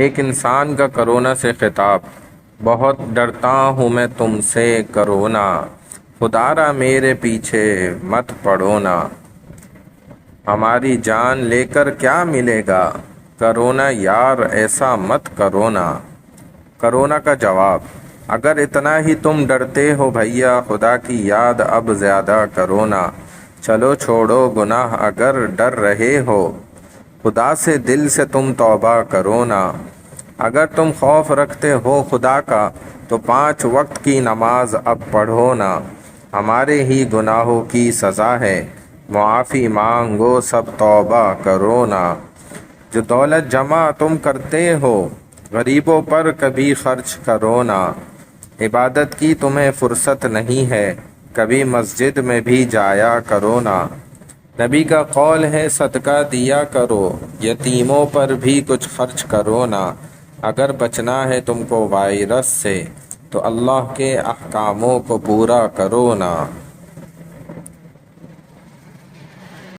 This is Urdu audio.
ایک انسان کا کرونا سے خطاب۔ بہت ڈرتا ہوں میں تم سے کرونا، خدا را میرے پیچھے مت پڑو نا۔ ہماری جان لے کر کیا ملے گا، کرونا یار ایسا مت کرو نا۔ کرونا کا جواب: اگر اتنا ہی تم ڈرتے ہو بھیا، خدا کی یاد اب زیادہ کرو نا۔ چلو چھوڑو گناہ اگر ڈر رہے ہو، خدا سے دل سے تم توبہ کرو نا۔ اگر تم خوف رکھتے ہو خدا کا، تو 5 وقت کی نماز اب پڑھو نا۔ ہمارے ہی گناہوں کی سزا ہے، معافی مانگو سب توبہ کرو نا۔ جو دولت جمع تم کرتے ہو، غریبوں پر کبھی خرچ کرو نا۔ عبادت کی تمہیں فرصت نہیں ہے، کبھی مسجد میں بھی جایا کرو نا۔ نبی کا قول ہے صدقہ دیا کرو، یتیموں پر بھی کچھ خرچ کرو نا۔ اگر بچنا ہے تم کو وائرس سے، تو اللہ کے احکاموں کو پورا کرو نا۔